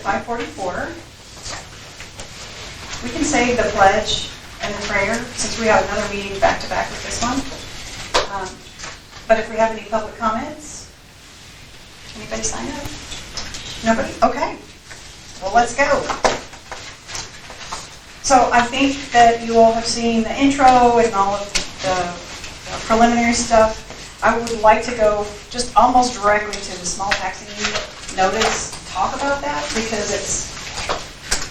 544. We can say the pledge and the prayer, since we have another meeting back-to-back with this one. But if we have any public comments, anybody sign up? Nobody? Okay. Well, let's go. So I think that you all have seen the intro and all of the preliminary stuff. I would like to go just almost directly to the small taxing notice, talk about that, because it's,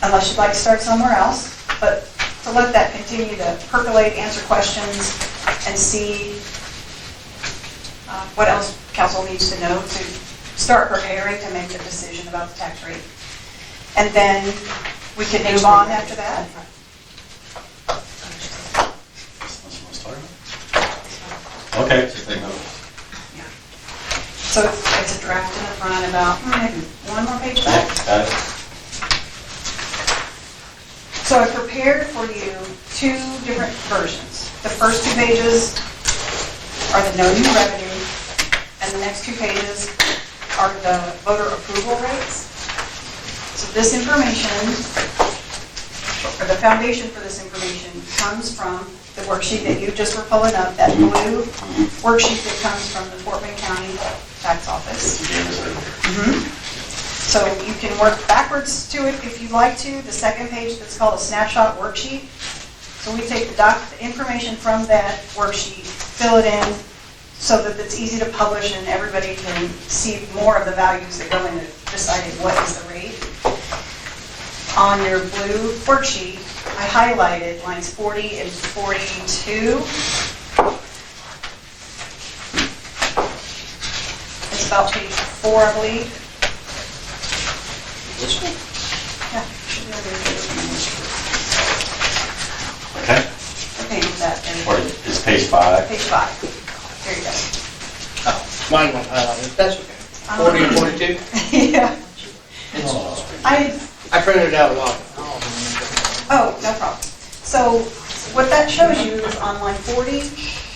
unless you'd like to start somewhere else, but to let that continue to percolate, answer questions, and see what else council needs to know to start preparing to make the decision about the tax rate. And then we can move on after that. Okay. So it's a draft in the front about maybe one more page back. Got it. So I prepared for you two different versions. The first two pages are the no new revenue, and the next two pages are the voter approval rates. So this information, or the foundation for this information, comes from the worksheet that you just were pulling up, that blue worksheet that comes from the Fort Bend County Tax Office. So you can work backwards to it if you'd like to. The second page that's called a snapshot worksheet. So we take the information from that worksheet, fill it in so that it's easy to publish and everybody can see more of the values that go into deciding what is the rate. On your blue worksheet, I highlighted lines 40 and 42. It's about page 4, I believe. This one? Yeah, should be over here. Okay. Okay, that there. Or is page 5? Page 5. There you go. Oh, mine went highlighted. That's okay. 40 and 42? Yeah. I printed it out a lot. Oh, no problem. So what that shows you is on line 40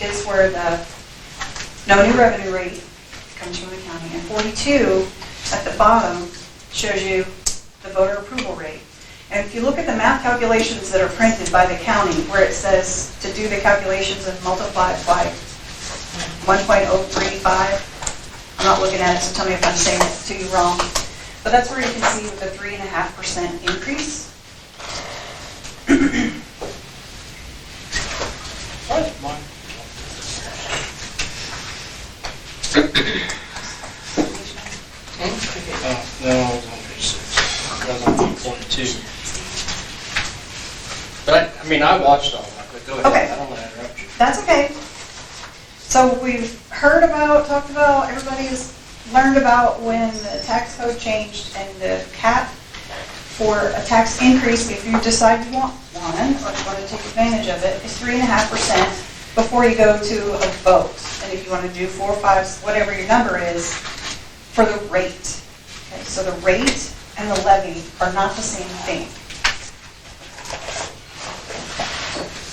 is where the no new revenue rate comes from the county, and 42 at the bottom shows you the voter approval rate. And if you look at the math calculations that are printed by the county, where it says to do the calculations and multiply it by 1.035, I'm not looking at it, so tell me if I'm saying it to you wrong. But that's where you can see the 3.5% increase. Mine. No, I was on page 6. I was on page 42. But I mean, I watched all that, but go ahead. Okay. I don't want to interrupt you. That's okay. So we've heard about, talked about, everybody's learned about when the tax code changed and the cap for a tax increase, if you decide you want one or you want to take advantage of it, is 3.5% before you go to a vote. And if you want to do 4 or 5, whatever your number is, for the rate. Okay, so the rate and the levy are not the same thing.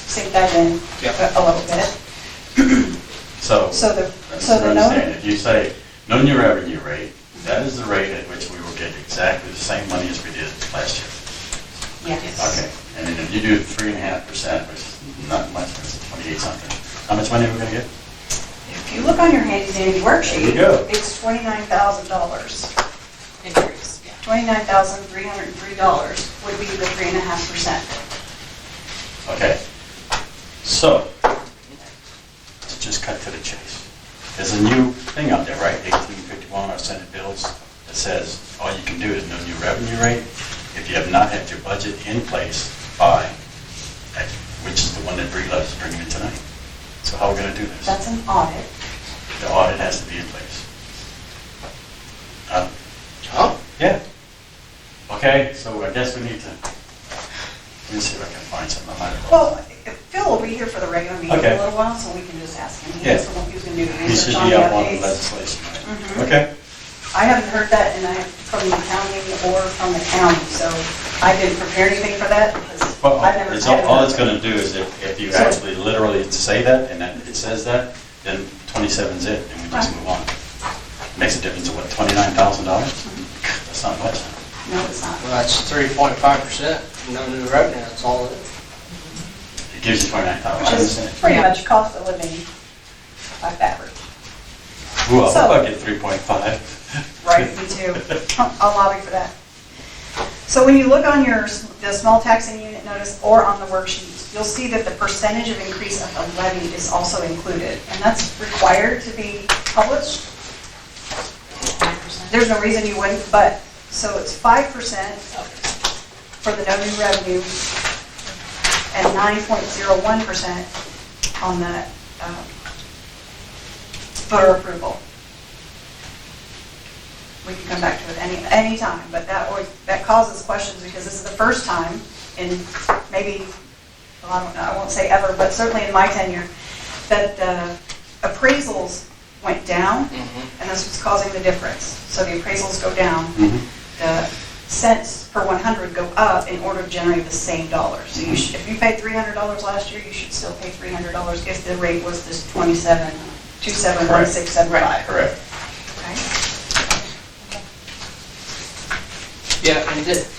Sink that in a little bit. So the no. If you say no new revenue rate, that is the rate at which we will get exactly the same money as we did last year. Yes. Okay. And then if you do 3.5%, which is not much, it's 28 something. How much money are we going to get? If you look on your handy dandy worksheet, There you go. it's $29,000. Increase, yeah. $29,303 would be the 3.5%. Okay. So, to just cut to the chase. There's a new thing out there, right? 1851 our Senate bills that says all you can do is no new revenue rate if you have not had your budget in place by, which is the one that Bree loves bringing in tonight. So how are we going to do this? That's an audit. The audit has to be in place. Huh? Yeah. Okay, so I guess we need to, let me see if I can find something. I might have. Well, Phil will be here for the regular meeting Okay. in a little while, so we can just ask him. Yeah. He's the one who's going to do the This should research on be the up on the updates. legislation, right? Mhm. Okay. I haven't heard that from the county or from the county, so I didn't prepare anything for that because Well, I never. all it's going to do is if you actually literally say that and then it says that, then 27's it, and we just Right. move on. Makes a difference of what, $29,000? That's not much. No, it's not. Well, that's 3.5%, no new revenue, that's all it is. It gives you 29,000, I Which is understand. pretty much cost of living, like average. Ooh, I So- hope I get 3.5. Right, me too. I'll lobby for that. So when you look on the small taxing unit notice or on the worksheet, you'll see that the percentage of increase of the levy is also included, and that's required to be published. 5%. There's no reason you wouldn't, but, so it's 5% for the no new revenue and 9.01% on the voter approval. We can come back to it any time, but that causes questions because this is the first time in maybe, well, I don't know, I won't say ever, but certainly in my tenure, that the appraisals went down, and that's what's causing the difference. So the appraisals go down, the cents per 100 go up in order to generate the same dollars. So if you paid $300 last year, you should still pay $300 if the rate was this 27.1675. Correct. Okay? Yeah,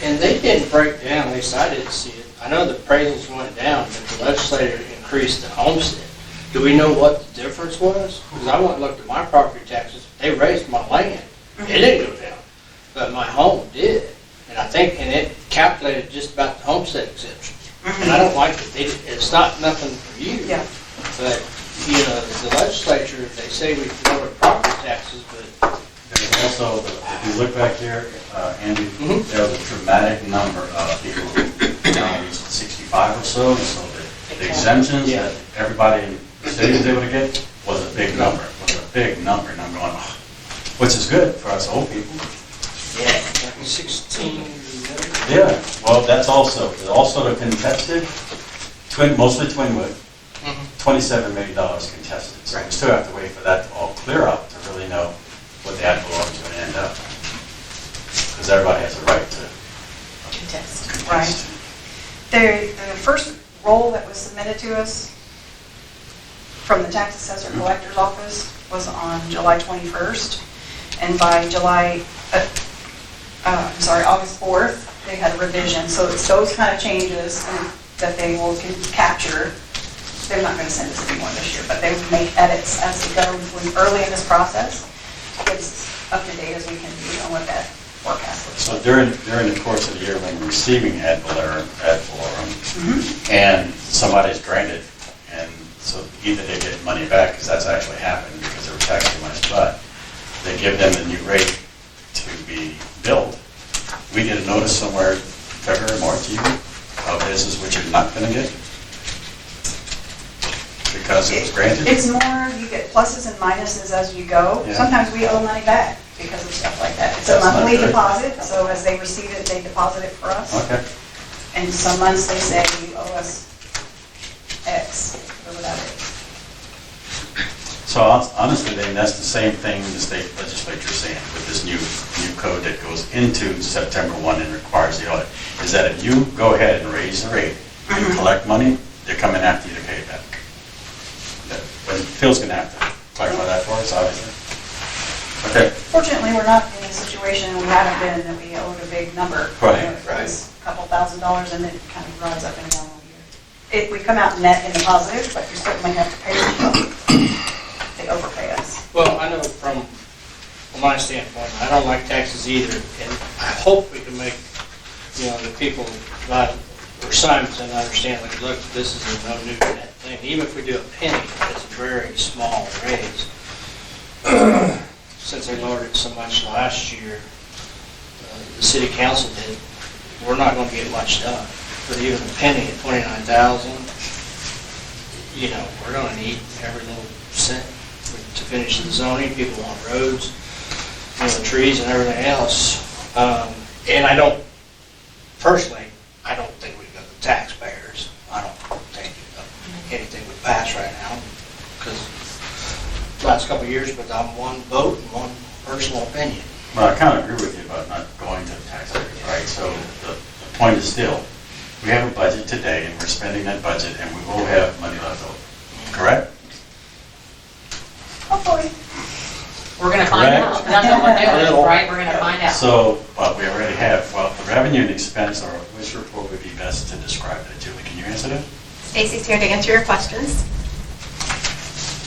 and they didn't break down, at least I didn't see it. I know the appraisals went down, but the legislature increased the homestead. Do we know what the difference was? Because I went and looked at my property taxes, they raised my land. It didn't go down, but my home did. And I think, and it calculated just about the homestead exemption. And I don't like it. It's not nothing for you. Yeah. But, you know, the legislature, they say we lower property taxes, but There's also, if you look back here, Andy, there was a dramatic number of people who now reached 65 or so, and so the exemptions that everybody in the city was able to get was a big number, and I'm going, oh, which is good for us old people. yeah, like 16. Yeah, well, that's also the contested, mostly Twinwood, $27 million contested. So we still have to wait for that to all clear up to really know what the ad valorem is going to end up. Because everybody has a right to Contest. contest. The first roll that was submitted to us from the tax assessor collector's office was on July 21st. And by August 4th, they had a revision. So it's those kind of changes that they will capture. They're not going to send us any more this year, but they will make edits as they go early in this process. It's up to date as we can be on what that forecast looks So during the course of the year when we're receiving ad valorem, and somebody's granted, and so either they get money back, because that's actually happened because they were taxed too much, but they give them the new rate to be billed. We get a notice somewhere February, March even, of business which you're not going to get because it was granted. It's more, you get pluses and minuses as you go. Yeah. Sometimes we owe money back because of stuff like that. It's a That's not monthly good. deposit, so as they receive it, they deposit it for us. Okay. And some months they say, you owe us X, whatever that is. So honestly, then that's the same thing the state legislature is saying with this new code that goes into September 1 and requires the audit, is that if you go ahead and raise the rate, you collect money, they're coming after you to pay it back. But Phil's going to have to clarify that for us, obviously. Okay. Fortunately, we're not in a situation, and we haven't been, that we owed a big number. Right, You know, it was a couple $1,000s, and it kind of runs up and down all year. We come out net in the positive, but you certainly have to pay them. They overpay us. Well, I know from my standpoint, I don't like taxes either, and I hope we can make, you know, the people, or Simonton understand, like, look, this is a no new net thing. Even if we do a penny, it's a very small raise. Since they lowered it so much last year, the city council did, we're not going to get much done. But even a penny at 29,000, you know, we're going to need every little cent to finish the zoning. People want roads, you know, trees and everything else. And I don't, personally, I don't think we've got the taxpayers. I don't think anything would pass right now because last couple of years, but I'm one vote and one personal opinion. Well, I kind of agree with you about not going to the taxpayers, right? So the point is still, we have a budget today and we're spending that budget and we will have money left over, correct? Hopefully. We're gonna find out. Correct. That's what we're doing, Little. right? We're gonna find out. So, but we already have, well, revenue and expense, or which report would be best to describe that? Julie, can you answer that? Stacy's here to answer your questions.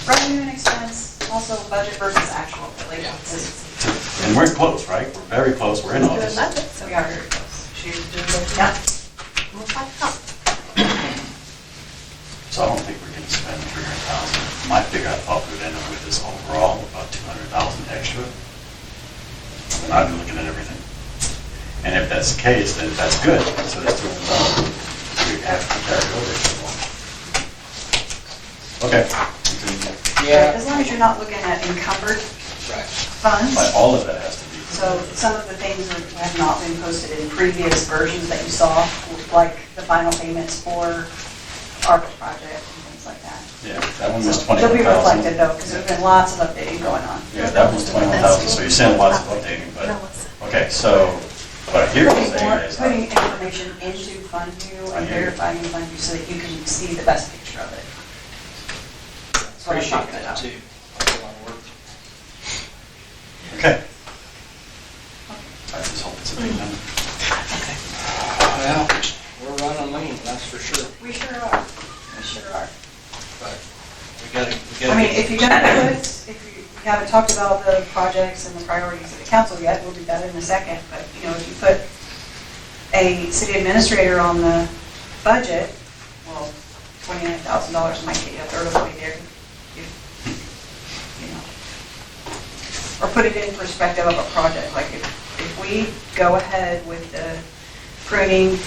Revenue and expense, also budget versus actual, really. And we're close, right? We're very close, we're in Doing August. budget, so We are very close. she's doing good. Yeah. We'll talk about it. So I don't think we're gonna spend 300,000. My figure I thought we would end up with is overall about 200,000 extra. And I've been looking at everything. And if that's the case, then that's good. So that's 200,000. We have to carry over. Okay. Yeah. As long as you're not looking at encumbered Right. funds. But all of that has to be. So some of the things have not been posted in previous versions that you saw, like the final payments for ARPA project and things like that. Yeah, that one was They'll be 21,000. reflected though, because there's been lots of updating going on. Yeah, that was 21,000, so you're saying lots of updating, but, okay, so what I hear you saying is, Putting information into Fund View I and hear you. verifying in Fund View so that you can see the best picture of it. That's what I'm Appreciate talking that about. too. That's a lot of work. okay. I just hope it's a big number. Well, we're running lean, that's for sure, We sure are, we sure are. but we gotta. I mean, if you don't put, if you haven't talked about the projects and the priorities of the council yet, we'll do that in a second, but, you know, if you put a city administrator on the budget, well, $29,000 might get you a third of the way there, you know. Or put it in perspective of a project, like if we go ahead with the pruning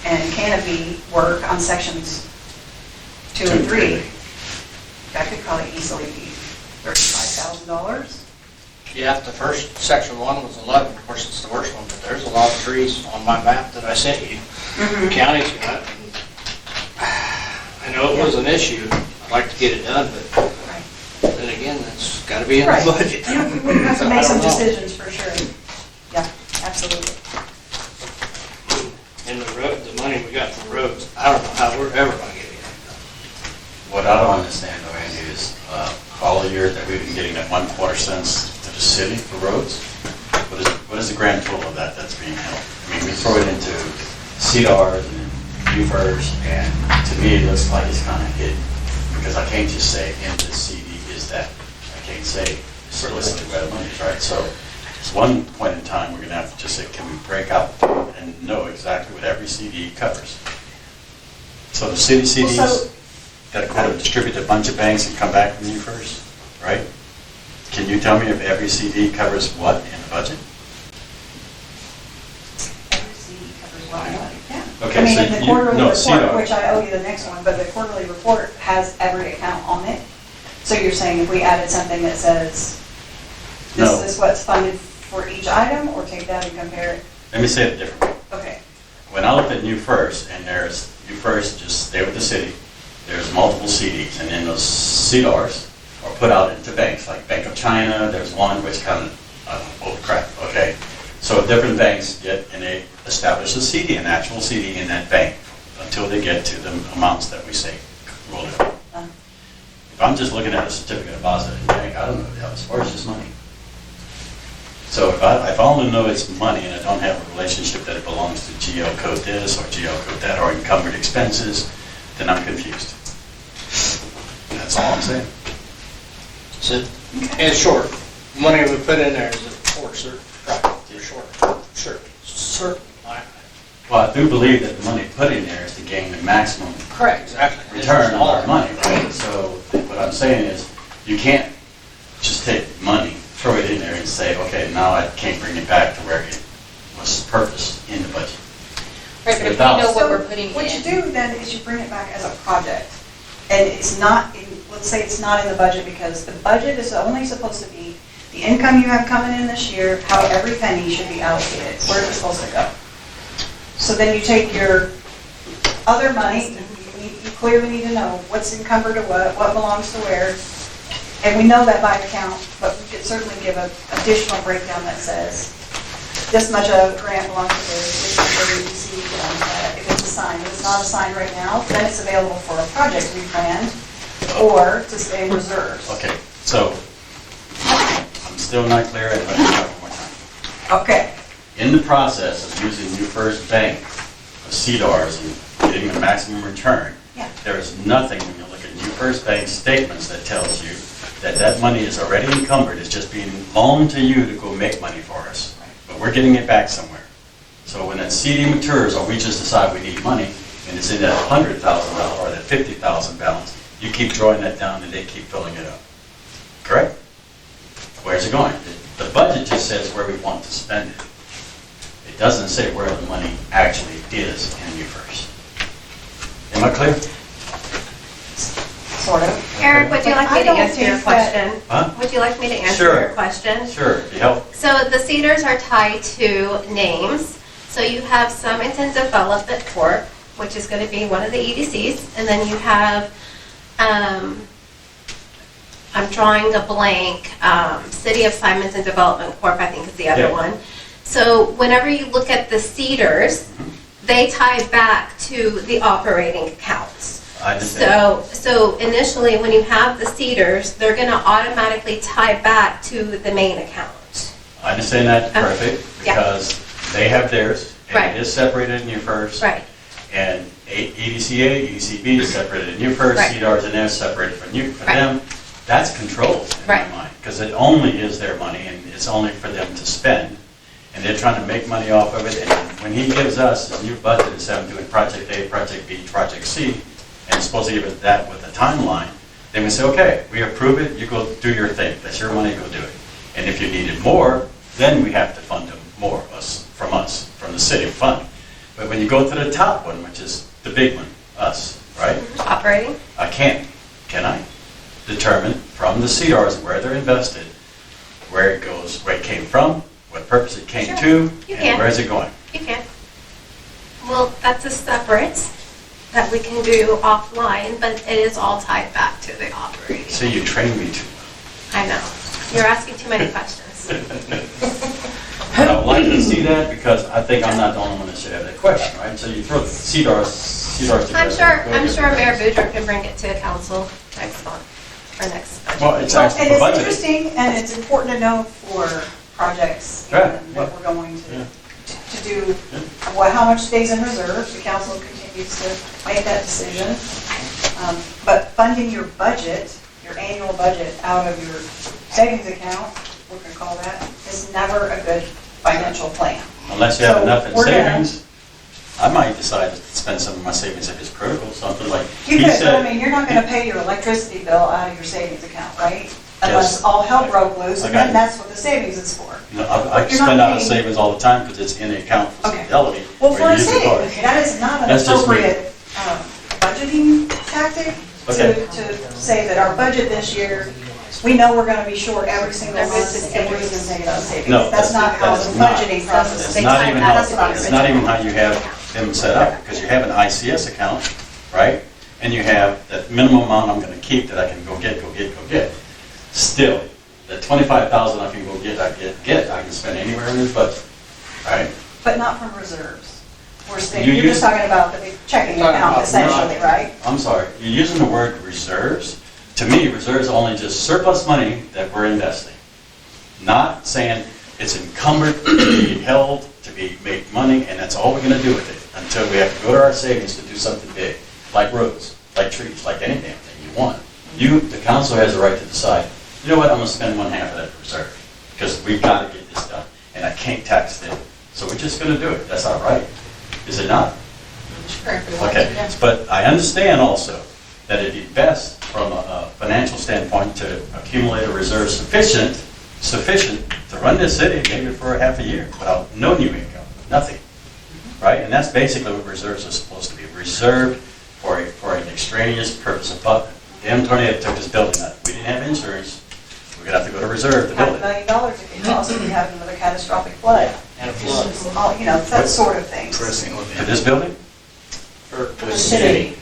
and canopy work on sections 2 and 3, that could probably easily be $35,000. Yeah, the first, section 1 was 11, of course, it's the worst one, but there's a lot of trees on my map that I sent you. The county's got, and I know it was an issue, I'd like to get it done, but Right. then again, that's gotta be in the Right. budget. You we have to So I make some don't know. decisions for sure. Yeah, absolutely. And the road, the money we got from roads, I don't know how we're ever gonna get it. What I don't understand though, Andy, is all the years that we've been getting that 1/4 cents to the city for roads, what is the grand total of that that's being held? I mean, we throw it into CDRs and UFERS, and to me, it looks like it's kind of hidden, because I can't just say in this CD is that. I can't say solicited by the monies, right? So at one point in time, we're gonna have to just say, can we break out and know exactly what every CD covers? So the city CDs, Well, so- that go to distribute to a bunch of banks and come back from you first, right? Can you tell me if every CD covers what in the budget? Every CD covers what I want. Yeah. Okay, I mean, so in the you- quarterly no, report, CDR. which I owe you the next one, but the quarterly report has every account on it. So you're saying if we added something that says, No. this is what's funded for each item, or take that and compare it? Let me say it differently. Okay. When I looked at New First, and there's, New First, just stay with the city, there's multiple CDs, and then those CDRs are put out into banks, like Bank of China, there's one which kind of, oh crap, okay. So different banks get, and they establish a CD, an actual CD in that bank, until they get to the amounts that we say, roll it up. If I'm just looking at a certificate of deposit in the bank, I don't know what the hell, where's this money? So if I only know it's money and I don't have a relationship that it belongs to GL code this or GL code that or encumbered expenses, then I'm confused. That's all I'm saying. So, in short, money we put in there is for certain, right, for sure, sure, certain. Well, I do believe that the money put in there is to gain the maximum Correct, exactly. return on our money, right? So what I'm saying is, you can't just take money, throw it in there and say, okay, now I can't bring it back to where it was purposed in the budget. Right, but if we Without- know what So we're putting What you in. do then is you bring it back as a project. And it's not, let's say it's not in the budget, because the budget is only supposed to be the income you have coming in this year, how every penny should be allocated, where it's supposed to go. So then you take your other money, you clearly need to know what's encumbered to what belongs to where. And we know that by account, but we could certainly give an additional breakdown that says, this much of grant belongs to this much of EDC belongs to that. If it's assigned, if it's not assigned right now, then it's available for a project we planned or to stay in reserves. Okay, so I'm still not clear, and let me try one more time. Okay. in the process of using New First Bank of CDARS and getting the maximum return, Yeah. there is nothing when you look at New First Bank statements that tells you that that money is already encumbered, it's just being loaned to you to go make money for us. But we're getting it back somewhere. So when that CD matures, or we just decide we need money, and it's in that $100,000 or that $50,000 balance, you keep drawing that down and they keep filling it up. Correct? Where's it going? The budget just says where we want to spend it. It doesn't say where the money actually is in New First. Am I clear? Sort of. Eric, would you like me I to don't answer your think that- question? Huh? Would you like me to answer Sure. your question? Sure, if you help. So the Cedars are tied to names. So you have Simonton Development Corp., which is going to be one of the EDCs, and then you have, I'm drawing a blank, City of Simonton Development Corp., I think is the other Yeah. one. So whenever you look at the Cedars, they tie back to the operating accounts. I understand. So initially, when you have the Cedars, they're going to automatically tie back to the main account. I understand that perfect, Yeah. because they have theirs, Right. and it is separated in New First. Right. And EDCA, EDCB is separated in New First, Right. CDARS and theirs separated for Right. them. That's controlled in my Right. mind, because it only is their money, and it's only for them to spend. And they're trying to make money off of it, and when he gives us his new budget, instead of doing Project A, Project B, Project C, and he's supposed to give us that with a timeline, then we say, okay, we approve it, you go do your thing, that's your money, go do it. And if you needed more, then we have to fund them more, from the city fund. But when you go to the top one, which is the big one, us, right? Operating? I can't, can I, determine from the CDARS where they're invested, where it goes, where it came from, what purpose it came Sure. to, You and can. where is it going? You can. Well, that's a separate that we can do offline, but it is all tied back to the operating. See, you trained me too I know. You're asking too many questions. well. I would like to see that, because I think I'm not the only one that should have that question, right? So you throw the CDARS together. I'm sure Mayor Boudreaux can bring it to council next month, or next budget. Well, it's Well, actually and for it's budgeting. interesting, and it's important to know for projects Right, and what we're going Yeah. to do, how much stays in reserve, the council continues to make that decision. But funding your budget, your annual budget out of your savings account, we're gonna call that, is never a good financial plan. Unless you have So enough in we're gonna- savings, I might decide to spend some of my savings if it's critical, something like, You he could, but I said. mean, you're not gonna pay your electricity bill out of your savings account, right? Unless all hell broke loose, and I got then you. that's what the savings is for. No, I But you're not spend out of paying- savings all the time, because it's in the account for Okay. fidelity. Well, where for you a use the card. savings, that is not an That's just me. appropriate budgeting tactic Okay. to say that our budget this year, we know we're gonna be short every single Every month, single and we're year. just gonna take it out of savings. No, That's not how that's the not. budgeting process It's is. They not tie even back how, to the it's not even original. how you have them set up, because you have an ICS account, right? And you have that minimum amount I'm gonna keep that I can go get. Still, the 25,000 I can go get, I can spend anywhere in this budget, right? But not from reserves. We're saying, You you're just use- talking about the big checking Talking account about essentially, right? I'm sorry, you're using the word reserves. To me, reserves are only just surplus money that we're investing. Not saying it's encumbered to be held, to be make money, and that's all we're gonna do with it, until we have to go to our savings to do something big, like roads, like trees, like any damn thing you want. You, the council has the right to decide, you know what, I'm gonna spend one half of that reserve, because we've gotta get this done, and I can't tax it. So we're just gonna do it, that's our right. Is it not? Sure, if we want Okay, to, yeah. but I understand also that it'd be best from a financial standpoint to accumulate a reserve sufficient to run this city maybe for a half a year without no new income, nothing, right? And that's basically what reserves are supposed to be, reserved for an extraneous purpose. But the M tornado took this building out. We didn't have insurance, we're gonna have to go to reserve to build $500 it. million it could cost if you have another catastrophic flood. And a flood. All, you know, that sort of thing. For this building? For the city.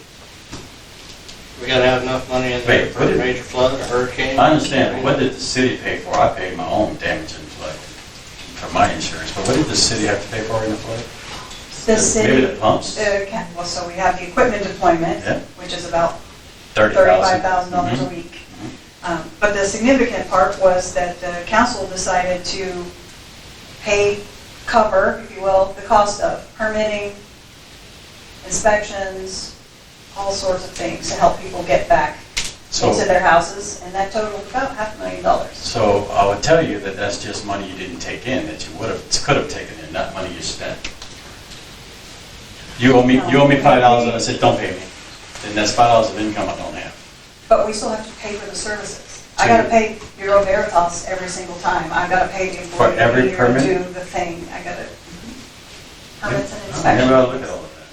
We gotta have enough money in there Wait, for what a did- major flood, a hurricane. I understand, but what did the city pay for? I paid my own damage in flood for my insurance, but what did the city have to pay for in the flood? The Maybe city, the pumps? well, so we have the equipment deployment, Yeah. which is about $35,000. $35,000 a Mhm. week. But the significant part was that the council decided to pay cover, if you will, the cost of permitting, inspections, all sorts of things to help people get back So- into their houses, and that totaled about $500,000. So I would tell you that that's just money you didn't take in, that you could have taken in, not money you spent. You owe me $5, and I said, don't pay me. Then that's $5 of income I don't have. But we still have to pay for the services. I gotta pay Bureau Veritas every single time. I gotta pay the For employee every here permit? to do the thing. I gotta, permits and I never inspections. ought to look at all of that.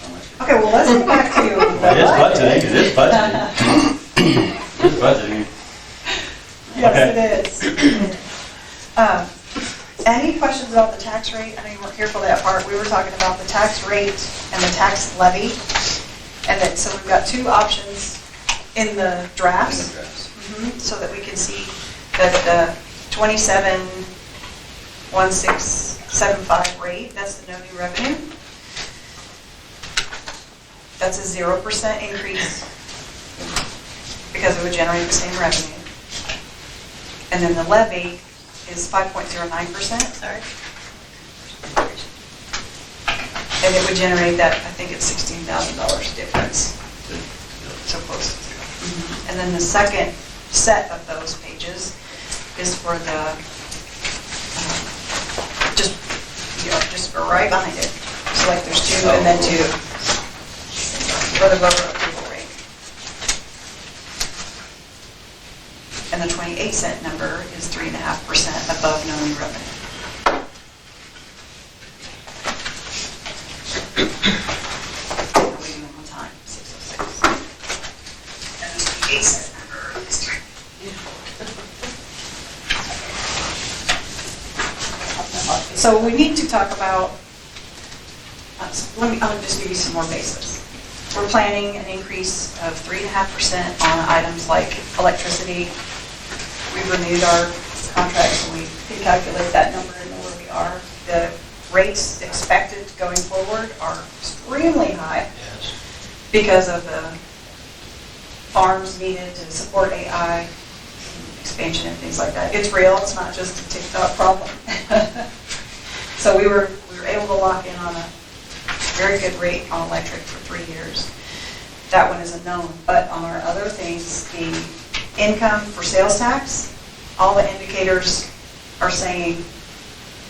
How much- Okay, well, let's go back to the It is budgeting, budget. it is budgeting. It is budgeting. Yes, it is. Any questions about the tax rate? I know you weren't here for that part. We were talking about the tax rate and the tax levy. And then, so we've got two options in the drafts. So that we can see that the 27,1675 rate, that's the no new revenue. That's a 0% increase because it would generate the same revenue. And then the levy is 5.09%. Sorry. And it would generate that, I think it's $16,000 difference. So close. And then the second set of those pages is for the, just for right behind it. So like there's two and then two. For the voter approval rate. And the 28-cent number is 3.5% above no new revenue. I'll read them one more time, 606. And the 28-cent number is 3. So we need to talk about, I'll just give you some more basics. We're planning an increase of 3.5% on items like electricity. We've renewed our contracts and we can calculate that number and know where we are. The rates expected going forward are extremely high Yes. because of the farms needed to support AI, expansion and things like that. It's real, it's not just a TikTok problem. So we were able to lock in on a very good rate on electric for 3 years. That one isn't known, but on our other things, the income for sales tax, all the indicators are saying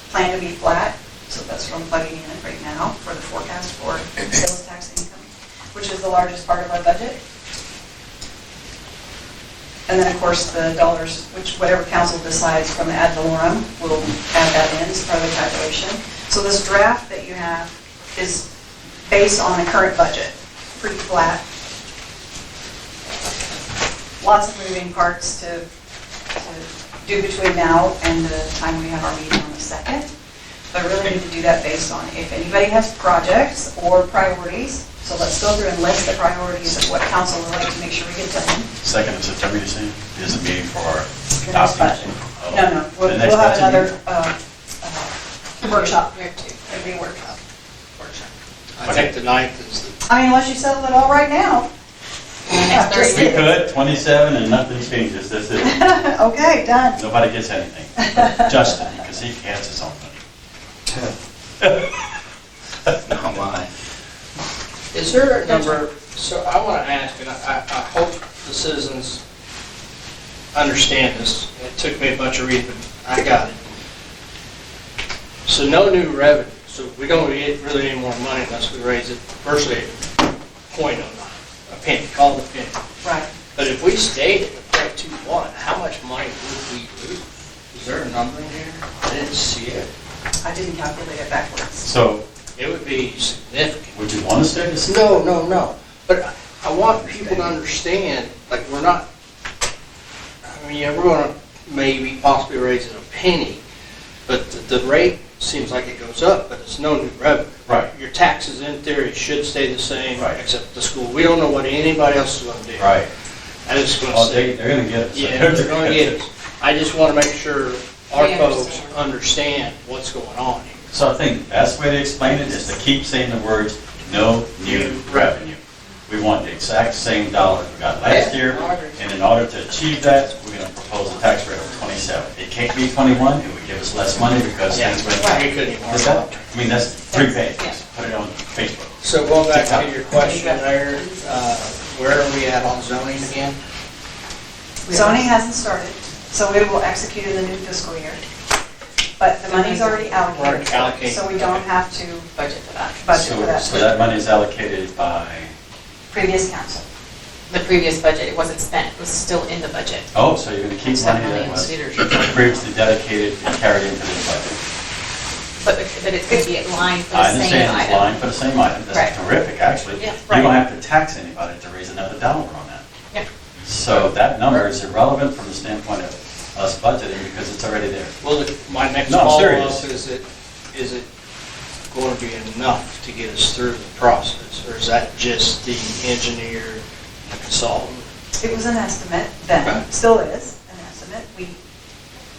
plan to be flat, so that's what I'm plugging in right now for the forecast for sales tax income, which is the largest part of our budget. And then, of course, the dollars, which whatever council decides from the ad valorem, we'll add that in as part of the calculation. So this draft that you have is based on the current budget, pretty flat. Lots of moving parts to do between now and the time we have our meeting on the 2nd. But I really need to do that based on if anybody has projects or priorities. So let's go through and list the priorities of what council would like to make sure we get done. 2nd of September, you say, is a meeting for our The next adoption? budget. Oh. No, we'll The next have budget another meeting? workshop. Here too. It'll be a workshop. I think the 9th is the, I mean, unless you settle it all right now. Next Just We Thursday. could, 27, and nothing changes, that's it. Okay, done. Nobody gets anything. Justin, because he has his own money. Oh, my. is there a number, so I want to ask, and I hope the citizens understand this. It took me a bunch of reading, but I got it. So no new revenue, so we don't get really any more money unless we raise it virtually .09, a penny, call it a penny. Right. But if we stayed at the .21, how much money would we lose? Is there a number in here? I didn't see it. I didn't calculate it backwards. So, It would be significant. would you want to stay this? No. But I want people to understand, like, we're not, I mean, yeah, we're gonna maybe possibly raise it a penny, but the rate seems like it goes up, but it's no new revenue. Right. Your taxes in theory should stay the same, Right. except the school. We don't know what anybody else is gonna do. Right. I just want Oh, to say, they're going to get it. yeah, they're gonna get us. I just want to make sure our We folks understand. understand what's going on here. So I think the best way to explain it is to keep saying the words, no new revenue. We want the exact same dollars we got last year, I agree. and in order to achieve that, we're going to propose a tax rate of 27. It can't be 21, and we give us less money because Yeah, things went. we couldn't even Is work that, out. I mean, that's 3 pages, Yeah. put it on Facebook. So going back to your question there, where are we at on zoning again? Zoning hasn't started, so we will execute in the new fiscal year. But the money's already allocated, Already allocated. so we don't have to Budget for that. budget for So that. that money is allocated by, Previous council. The previous budget, it wasn't spent, it was still in the budget. oh, so you're gonna keep Spent money money that on was Cedars. previously dedicated and carried into the budget. But it's going to be in line for I the same understand, it's item. line for the same item, Right. that's terrific, actually. Yeah, You right. don't have to tax anybody to raise another dollar on that. Yeah. So that number is irrelevant from the standpoint of us budgeting because it's already there. Well, my next No, I'm follow-up serious. is it going to be enough to get us through the process? Or is that just the engineer, the consultant? It was an estimate then, Okay. still is an estimate. We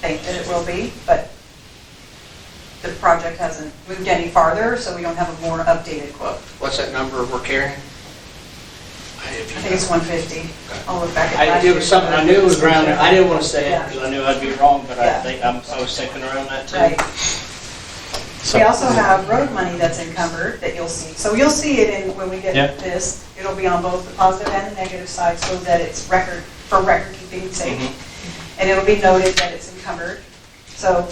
think that it will be, but the project hasn't moved any farther, so we don't have a more updated quote. What's that number we're carrying? I think it's 150. I'll look back at I, last it year's. was something, I knew it was around there. I didn't want to say it Yeah. because I knew I'd be wrong, but I Yeah. think, I was thinking around that too. Right. So- We also have road money that's encumbered that you'll see. So you'll see it in, when we Yeah. get this, it'll be on both the positive and the negative side so that it's for record keeping sake. Mhm. And it'll be noted that it's encumbered. So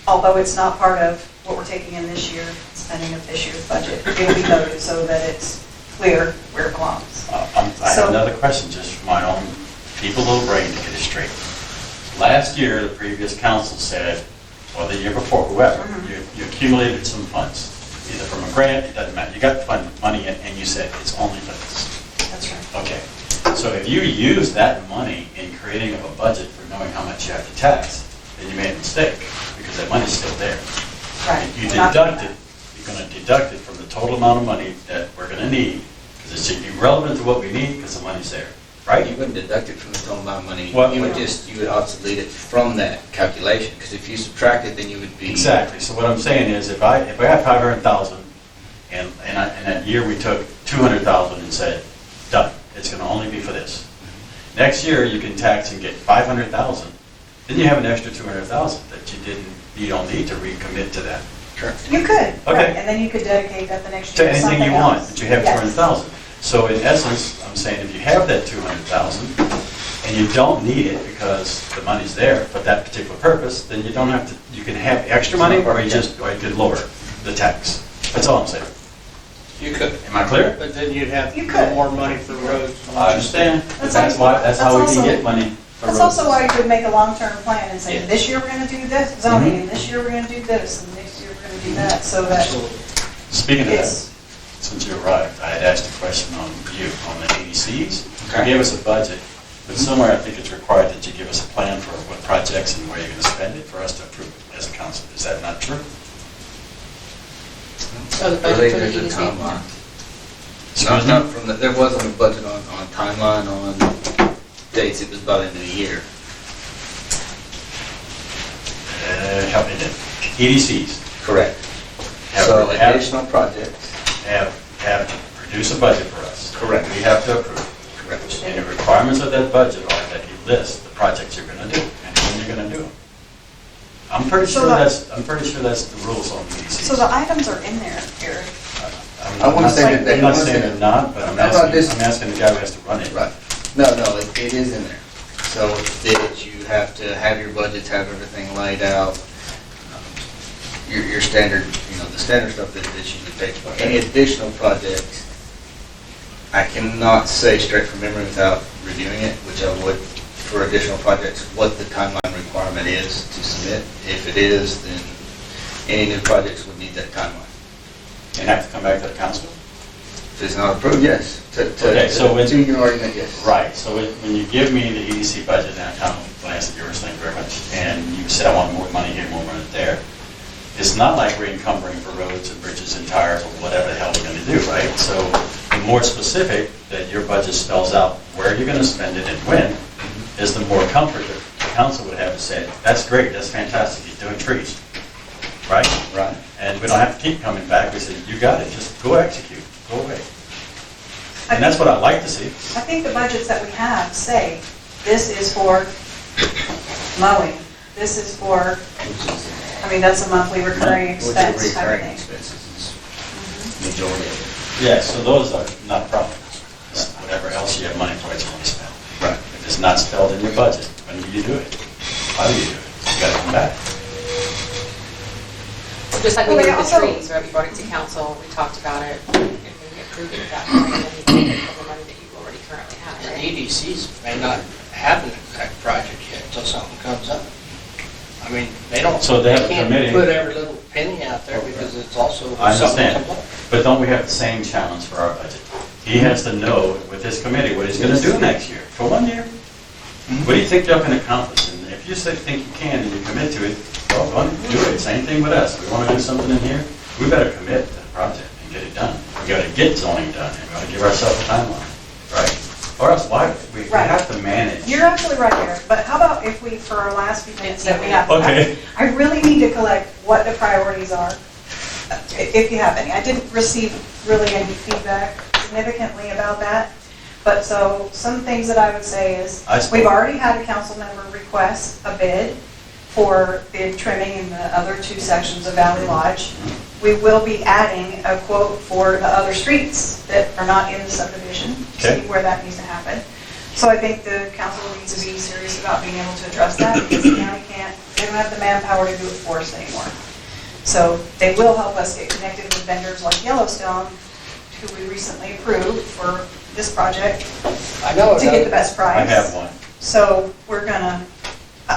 although it's not part of what we're taking in this year, spending of this year's budget, it'll be noted so that it's clear where it belongs. I have So- another question, just for my own people little brain to get it straight. Last year, the previous council said, or the year before, whoever, you accumulated some funds, either from a grant, it doesn't matter, you got fund money in, and you said, it's only for this. That's right. Okay, so if you use that money in creating of a budget for knowing how much you have to tax, then you made a mistake, because that money's still there. Right. You We're not doing deduct it, you're gonna deduct it from the total amount of money that we're gonna need, because it's irrelevant to what we need, because the money's there, right? You wouldn't deduct it from the total amount of money. What- You would obsolete it from that calculation, because if you subtract it, then you would be. Exactly, so what I'm saying is, if I have 500,000, and that year we took 200,000 and said, done, it's gonna only be for this. Next year, you can tax and get 500,000, then you have an extra 200,000 that you don't need to recommit to that. You could, Okay. right, and then you could dedicate that the next To year to anything something you want, else. but you have Yes. 200,000. So in essence, I'm saying if you have that 200,000 and you don't need it because the money's there for that particular purpose, then you don't have to, you can have extra money or you could lower the tax. That's all I'm saying. You could. Am I clear? But then you'd have You could. more money for roads. I understand, but That's that's how we also- can get money for That's roads. also why you could make a long-term plan and say, Yeah. this year we're gonna do this zoning, Mhm. and this year we're gonna do this, and next year we're gonna do that, so that Absolutely. Speaking of that, it's, since you arrived, I had asked a question on the ADCs. You Okay. gave us a budget, but somewhere I think it's required that you give us a plan for what projects and where you're going to spend it for us to approve it as a council. Is that not true? Oh, the I believe budget for the there's a EDC? timeline. Excuse me? Not from, there wasn't a budget on timeline on dates, it was about the end of the year. Help me then. EDCs Correct. have, So have, additional projects, have to produce a budget for us. Correct. We have to approve. correct. And the requirements of that budget are that you list the projects you're going to do and when you're going to do them. I'm pretty So sure the- that's the rules on EDCs. so the items are in there, Eric. I wanna say that they- I'm not saying they're not, but I'm How about this? asking the guy who has to run it. Right. No, it is in there. So that you have to have your budgets, have everything laid out. Your standard, the standard stuff that you would take. Any additional projects, I cannot say straight from memory without reviewing it, which I would for additional projects, what the timeline requirement is to submit. If it is, then any new projects would need that timeline. And have to come back to the council? If it's not approved, yes. Okay, so when- To your argument, yes. Right, so when you give me the EDC budget, and I kind of glanced at yours, thank you very much, and you said I want more money here, more money there, it's not like we're encumbering for roads and bridges and tires or whatever the hell we're gonna do, right? So the more specific that your budget spells out where you're gonna spend it and when, is the more comfort that the council would have to say, that's great, that's fantastic, you're doing trees, right? Right. And we don't have to keep coming back, we say, you got it, just go execute, go away. And that's what I'd like to see. I think the budgets that we have say, this is for mowing, This is for, Which is, I mean, that's a monthly recurring which is expense type of recurring thing. expenses, is majority of Yeah, so those are not profits. It's whatever else you have money for, it's only spent. it. Right. If it's not spelled in your budget, when do you do it? How do you do it? You gotta come back. Just like we Well, did they with the also- trees, right? We brought it to council, we talked about it, and we approved it at that point, and then you take it from the money that you already currently have, And right? EDCs may not have an exact project yet until something comes up. I mean, they don't, So they have a can't committee. put every little penny out there because it's also I something understand, comes up. but don't we have the same challenge for our budget? He has to know with his committee what he's gonna do next year, for 1 year. What do you think y'all can accomplish? And if you think you can and you commit to it, well, go on and do it. Same thing with us. We wanna do something in here, we better commit to the project and get it done. We gotta get zoning done, and we gotta give ourselves a timeline, right? Or else why, we Right. have to manage. You're absolutely right there, but how about if we, for our last few minutes that we have? Okay. I really need to collect what the priorities are, if you have any. I didn't receive really any feedback significantly about that, but so some things that I would say is, I spoke- we've already had a council member request a bid for the trimming in the other 2 sections of Valley Lodge. We will be adding a quote for the other streets that are not in the subdivision, Okay. see where that needs to happen. So I think the council needs to be serious about being able to address that, because the county can't, they don't have the manpower to do it for us anymore. So they will help us get connected with vendors like Yellowstone, who we recently approved for this project, I know. to get the best price. I have one. So we're gonna,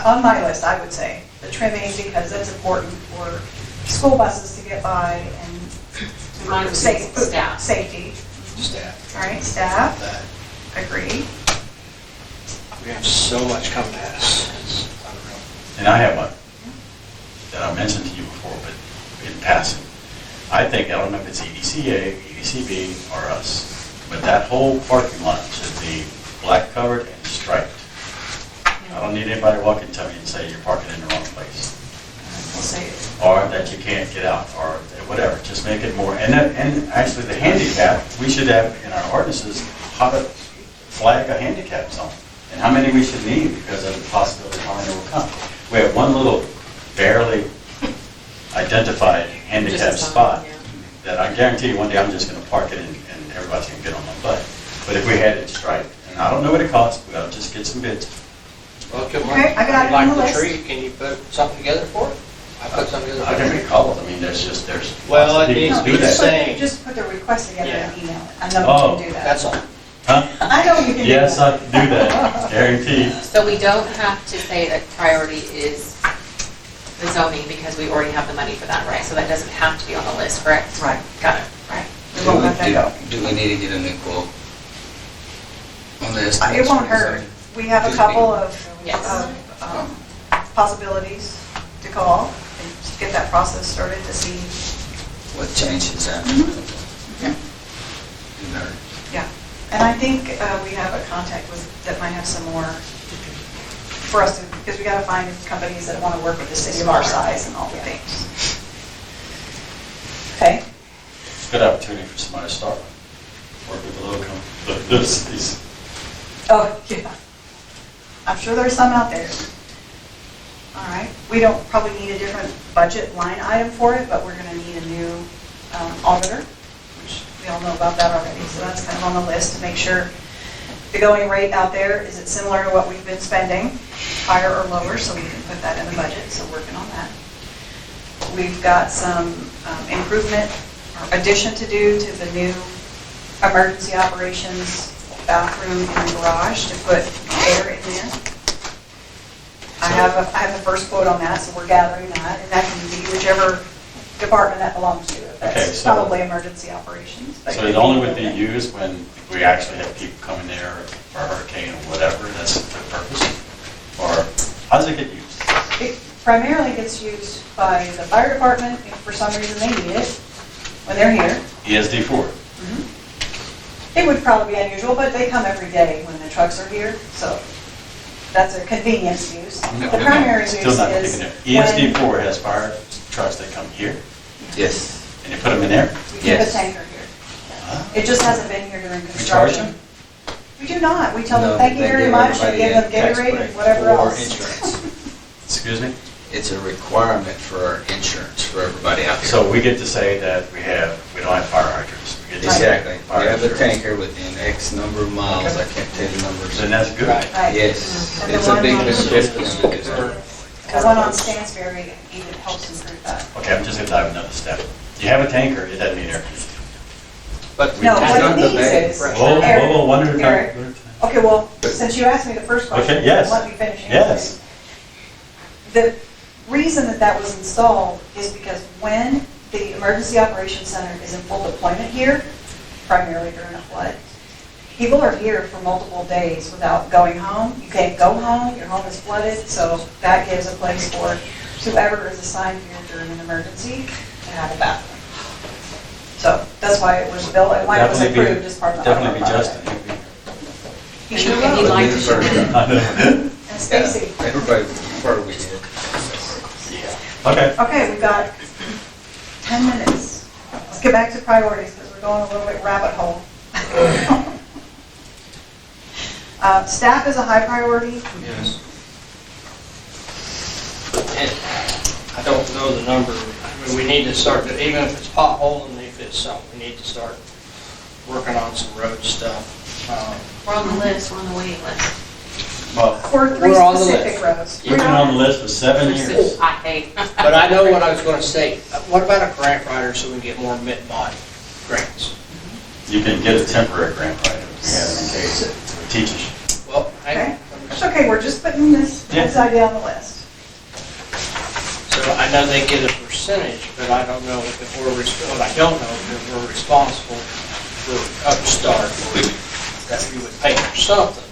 on my list, I would say, the trimming, because that's important for school buses to get by and Mine for was staff. safety. Staff. All right, staff, That agree. we have so much coming at us. It's unreal. And I have one that I mentioned to you before, but in passing. I think, I don't know if it's EDCA, EDCB, or us, but that whole parking lot should be black covered and striped. I don't need anybody walking to me and say you're parking in the wrong place, We'll say it. or that you can't get out, or whatever. Just make it more, and actually the handicap, we should have in our ordinances how to flag a handicap zone, and how many we should need because of the possibility of harm that will come. We have one little barely identified handicap Just a sign, spot yeah. that I guarantee you one day I'm just gonna park it and everybody's gonna get on my butt. But if we had it striped, and I don't know what it costs, we ought to just get some bids. Well, come on. Okay, I got it on the Like list. the tree, can you put something together for it? I put something together. I for can it. make calls, I mean, there's Well, lots of it people needs who to do be the that. same. Just put the request together and Yeah. email it. I know Oh, you can do that. That's all. Huh? I know you can do that. Yes, I can do that, guaranteed. So we don't have to say that priority is the zoning, because we already have the money for that, right? So that doesn't have to be on the list, correct? Right. Got it. Right. We won't let that go. Do we need to get a new quote on this? It won't hurt. We have a Just couple of Yes. possibilities to call and get that process started to see, What changes happen? Mm-hmm. Yeah. Didn't hurt. yeah. And I think we have a contact with, that might have some more for us to, because we gotta find companies that want to work with the city of our size and all the things. Okay? Good opportunity for somebody to start, work with the little cities. Oh, yeah. I'm sure there's some out there. All right. We don't probably need a different budget line item for it, but we're going to need a new auditor, which we all know about that already. So that's kind of on the list to make sure the going rate out there, is it similar to what we've been spending, higher or lower, so we can put that in the budget. So working on that. We've got some improvement or addition to do to the new emergency operations bathroom and garage to put air in there. I have the first quote on that, so we're gathering that, and that can be whichever department that belongs to. Okay, That's so- probably emergency operations. but So could it only be- would be used when we actually have people coming there for a hurricane or whatever, that's the purpose? Or how does it get used? It primarily gets used by the fire department if for some reason they need it, when they're here. ESD4. It would probably be unusual, but they come every day when the trucks are here, so that's a convenience use. The primary use Still not is picking it. when ESD4 has fire trucks that come here, Yes. and you put them in there? we keep a Yes. tanker here. Huh? It just hasn't been here during We charge construction. them? We do not. We tell them, No, thank you they very give much, and everybody give them a tax Gatorade break and whatever or else. insurance. It's Excuse me? It's a requirement for our insurance for everybody out here. So we get to say that we don't have fire hydrants. We get to say Exactly. fire We have a insurance. tanker within X number of miles, I can't tell you the numbers. Then that's good. Right. Right. Yes, And the it's a one big on- benefit for them to do that. The one on Stansberry even helps improve that. Okay, I'm just gonna dive another step. You have a tanker, it doesn't need air conditioning. But we No, have what done it the needs bag is- fresh. Whoa, Eric, whoa, whoa, one at a Eric. time. Okay, well, since you asked me the first question, Okay, yes. let me finish answering. Yes. The reason that that was installed is because when the Emergency Operations Center is in full deployment here, primarily during a flood, people are here for multiple days without going home. You can't go home, your home is flooded, so that gives a place for whoever is assigned here during an emergency to have a bathroom. So that's why it was built, and why it was Definitely be- approved as part of the Definitely be project. Justin. He'd be- He sure And he'd will. like It'll to be the share. first time. I know. And Stacy. Yeah, everybody prefer we did. Okay. Okay, we've got 10 minutes. Let's get back to priorities, because we're going a little bit rabbit hole. Staff is a high priority. Yes. And I don't know the number, I mean, we need to start, even if it's potholing, if it's something, we need to start working on some road stuff. We're on the list, we're on the waiting list. Well, For three We're on the specific list. roads. we've been on the list for 7 years. I hate. But I know what I was gonna say, what about a grant writer so we can get more mid-body grants? You can get a temporary grant writer, if you have it in case it teaches. Well, Okay. It's okay, we're just putting this idea on the list. so I know they get a percentage, but I don't know if we're, well, I don't know if we're responsible for Upstart, or that we would pay for something.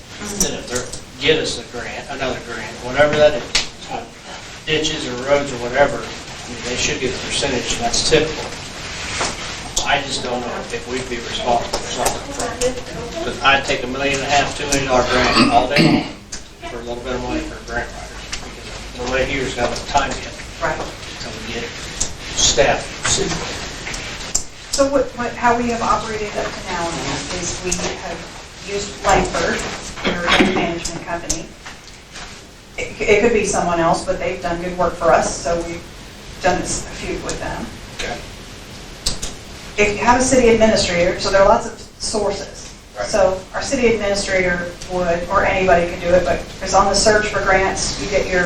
Then if they're, get us a grant, another grant, whatever that is, ditches or roads or whatever, I mean, they should get a percentage, and that's typical. I just don't know if we'd be responsible for something from it. Because I'd take $1.5 million, $2 million grant all day long for a little bit of money for a grant writer. Because nobody here's got the time yet Right. to get staff. So how we have operated up to now is we have used Langford, their management company. It could be someone else, but they've done good work for us, so we've done this a few with them. Okay. If you have a city administrator, so there are lots of sources. Right. So our city administrator would, or anybody could do it, but it's on the search for grants. You get your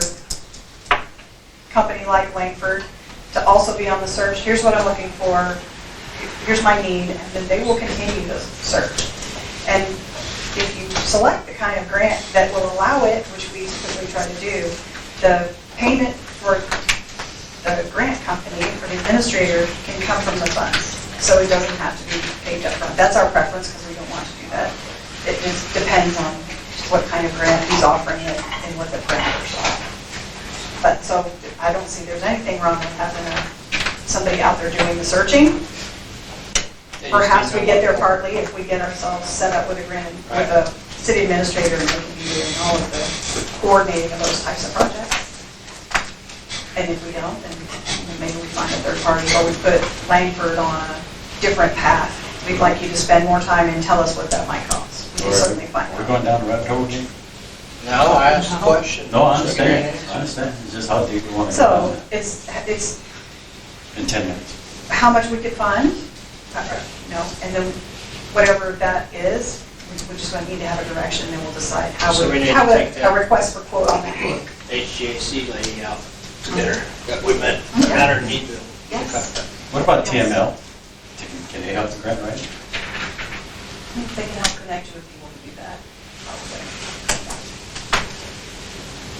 company like Langford to also be on the search. Here's what I'm looking for, here's my need, and then they will continue the search. And if you select the kind of grant that will allow it, which we typically try to do, the payment for the grant company or the administrator can come from the funds. So it doesn't have to be paid up front. That's our preference because we don't want to do that. It just depends on what kind of grant he's offering it and what the parameters are. But so I don't see there's anything wrong with having somebody out there doing the searching. Perhaps we get there partly if we get ourselves set up with a grant, with a city administrator, and they can be doing all of the coordinating of those types of projects. And if we don't, then maybe we find a third party, or we put Langford on a different path. We'd like you to spend more time and tell us what that might cost. We can certainly find We're out. going down the rabbit hole again? No, I asked a question. No, I understand, I understand. It's just how deep we want to go So down it's there. In 10 minutes. how much we could fund, and then whatever that is, we're just going to need to have a direction, and then we'll decide how So we need to how take that. a request for quote on that look. HGAC lady out to dinner that we met underneath the. Yes. What about TML? Can they help the grant writer? If they can help connect you with people to do that, probably.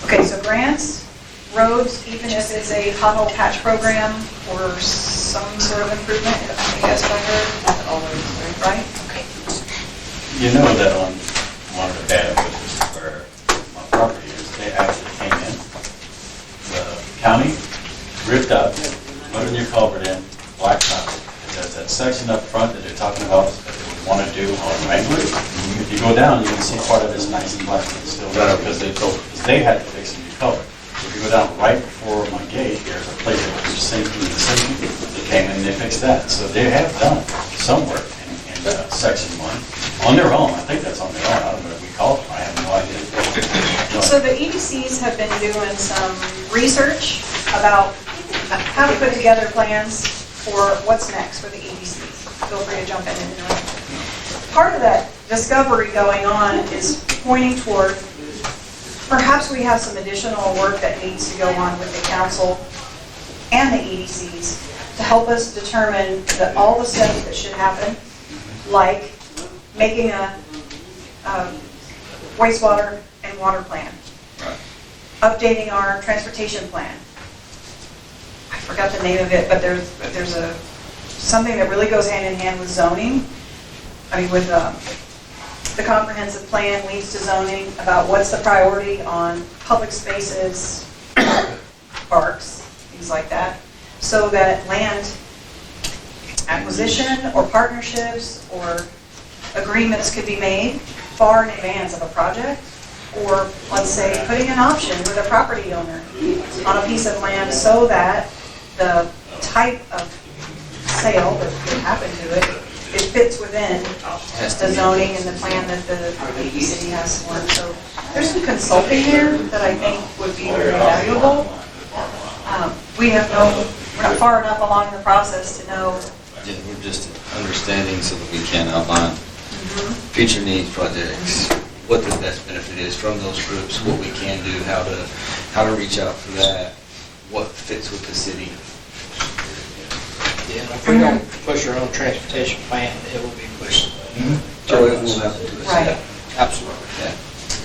Okay, so grants, roads, even if it's a pothole patch program or some sort of improvement, I think that's what I heard, not always, right? Okay. You know that on one of the bad places where my property is, they actually came in, the county ripped up, put a new culvert in, blacktop. There's that section up front that they're talking about that they would want to do on Wrangler. If you go down, you can see part of it's nice and black, it's still there because they had to fix a new culvert. If you go down right before my gate, there's a place that was sinking and sinking. They came in and they fixed that. So they have done some work in section 1 on their own. I think that's on their own. I don't know if we called them. I have no idea. So the EDCs have been doing some research about how to put together plans for what's next for the EDCs. Feel free to jump in and interrupt. Part of that discovery going on is pointing toward perhaps we have some additional work that needs to go on with the council and the EDCs to help us determine all the steps that should happen, like making a wastewater and water plan, updating our transportation plan. I forgot the name of it, but there's something that really goes hand in hand with zoning. I mean, with the comprehensive plan leads to zoning about what's the priority on public spaces, parks, things like that, so that land acquisition or partnerships or agreements could be made far in advance of a project, or let's say putting an option with a property owner on a piece of land so that the type of sale that could happen to it, it fits within the zoning and the plan that the city has for it. So there's some consulting there that I think would be very valuable. We're not far enough along the process to know. Yeah, we're just understanding so that we can outline future needs projects, what the best benefit is from those groups, what we can do, how to reach out for that, what fits with the city. Yeah, if we don't push our own transportation plan, it will be pushed. So it will have to do Right. Absolutely. Yeah.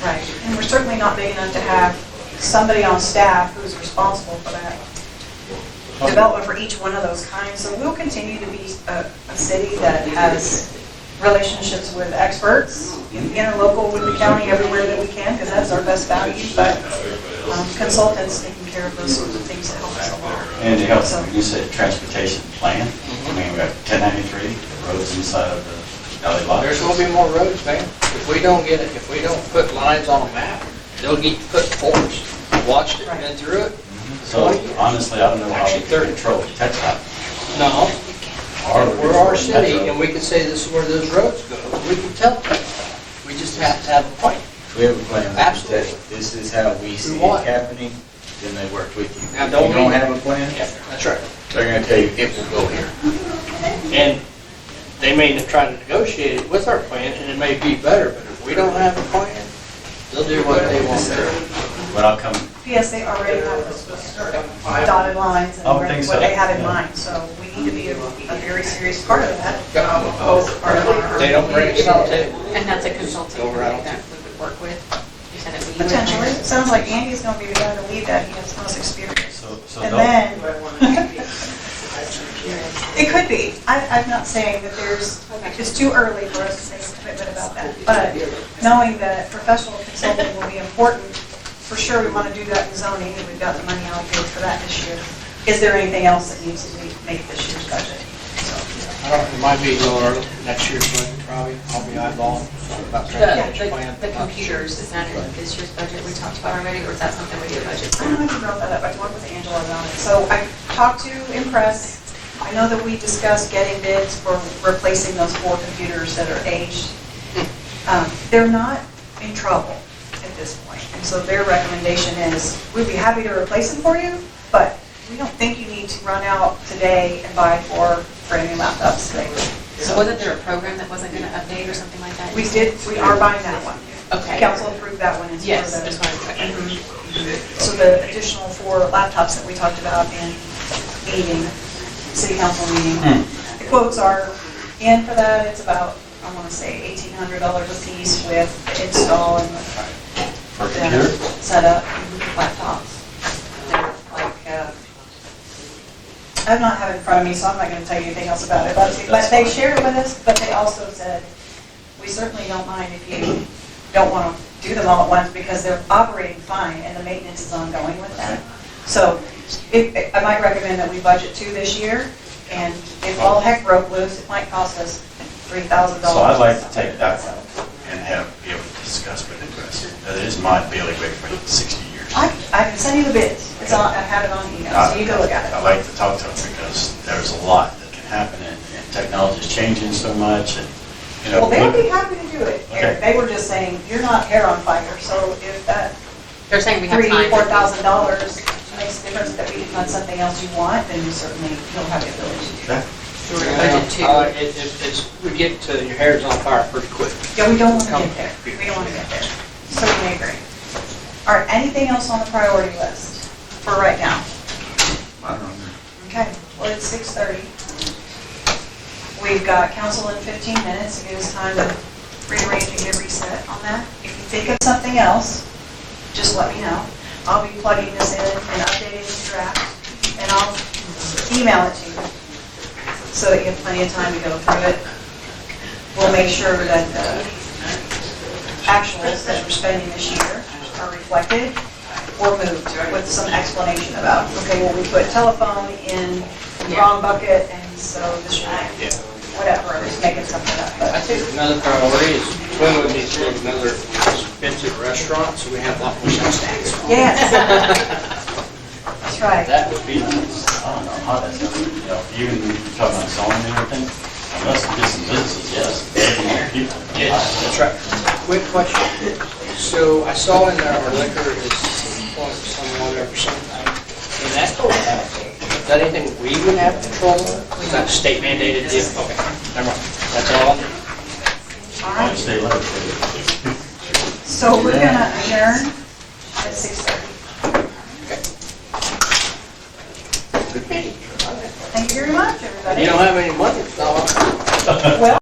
Right, and we're certainly not big enough to have somebody on staff who's responsible for that development for each one of those kinds. So we'll continue to be a city that has relationships with experts, interlocal with the county everywhere that we can, because that's our best value, but consultants taking care of those sorts of things that help us a lot. And to help, when you said transportation plan, I mean, we have 1093, roads inside of the valley lot. There's gonna be more roads, man. If we don't put lines on a map, they'll get put forest. Watched it, been through it. So honestly, I don't know how we can control the text map. No, we're our city, and we can say this is where those roads go. We can tell them. We just have to have a plan. We have a plan. Absolutely. This is how we see what? it happening, then they work with you. Now, If don't you don't we- have a plan, Yeah, that's right. they're gonna tell you it will go here. And they may try to negotiate it with our plan, and it may be better, but if we don't have a plan, they'll do what they want to do. But I'll come, Yes, they already have dotted lines and I would think so. what they have in mind, so we need to be a very serious part of that. Both part of our- They don't bring us out too. And that's a consulting Over out. that we would work with. You said it we would. Potentially, it sounds like Andy's gonna be the guy to lead that, he has the most experience. so And don't, then, it could be, I'm not saying that it's too early for us to make a commitment about that, but knowing that professional consulting will be important, for sure we want to do that in zoning, and we've got the money allocated for that this year. Is there anything else that needs to be made this year's budget? I don't, it might be a little early, next year's budget probably, I'll be eyeballing something about transportation plan. The computers, is that in this year's budget we talked about already, or is that something we do budget? I don't know if you brought that up, I talked with Angela about it. So I talked to Impress. I know that we discussed getting bids for replacing those 4 computers that are aged. They're not in trouble at this point. And so their recommendation is, we'd be happy to replace them for you, but we don't think you need to run out today and buy 4 brand new laptops today. So wasn't there a program that wasn't going to update or something like that? We are buying that one. Okay. Council approved that one as part Yes, of the. just wanted to check. So the additional 4 laptops that we talked about in meeting, city council meeting, the quotes are in for that. It's about, I want to say $1,800 a piece with the install and for the computer, setup laptops. They're like, I not have it in front of me, so I'm not going to tell you anything else about it. But they shared it with us, but they also said, we certainly don't mind if you don't want to do them all at once because they're operating fine and the maintenance is ongoing with that. So I might recommend that we budget 2 this year, and if all heck broke loose, it might cost us $3,000. so I'd like to take that one and be able to discuss with Impress. That is my bailiwick for 60 years. I can send you the bids. It's on, I have it on email, so you go look at I it. like to talk to them because there's a lot that can happen and technology's changing so much and, you know. Well, they'll be happy to do it. Okay. They were just saying, you're not hair on fire, so if that They're saying we have $3,000, time. $4,000 makes a difference that we can fund something else you want, then you certainly you'll have the ability to do that. We're gonna budget two. We get to, your hair's on fire pretty quick. Yeah, we don't want to get there. We don't want to get there. Certainly agree. All right, anything else on the priority list for right now? I don't know. Okay, well, it's 6:30. We've got council in 15 minutes. It gives us time to rearrange and get reset on that. If you think of something else, just let me know. I'll be plugging this in and updating the draft, and I'll email it to you so that you have plenty of time to go through it. We'll make sure that the actuals that we're spending this year are reflected or moved with some explanation about, okay, well, we put telephone in the wrong bucket, and so this should, whatever, I'm just making something up. I But think another priority is when we need to look another expensive restaurant, so we have a lot more snacks. yes, that's right. That would be, I don't know how that's gonna, even if you're talking about zoning and everything, unless it's some businesses, yes. People. yes, that's right. Quick question. So I saw in there our liquor is some water or something. Is that anything we would have control of? Is that a state mandated deal? Okay, never mind. That's all. All I'll right, stay left. so we're gonna adjourn at 6:30. Thank you very much, everybody. You don't have any money, it's not. Well,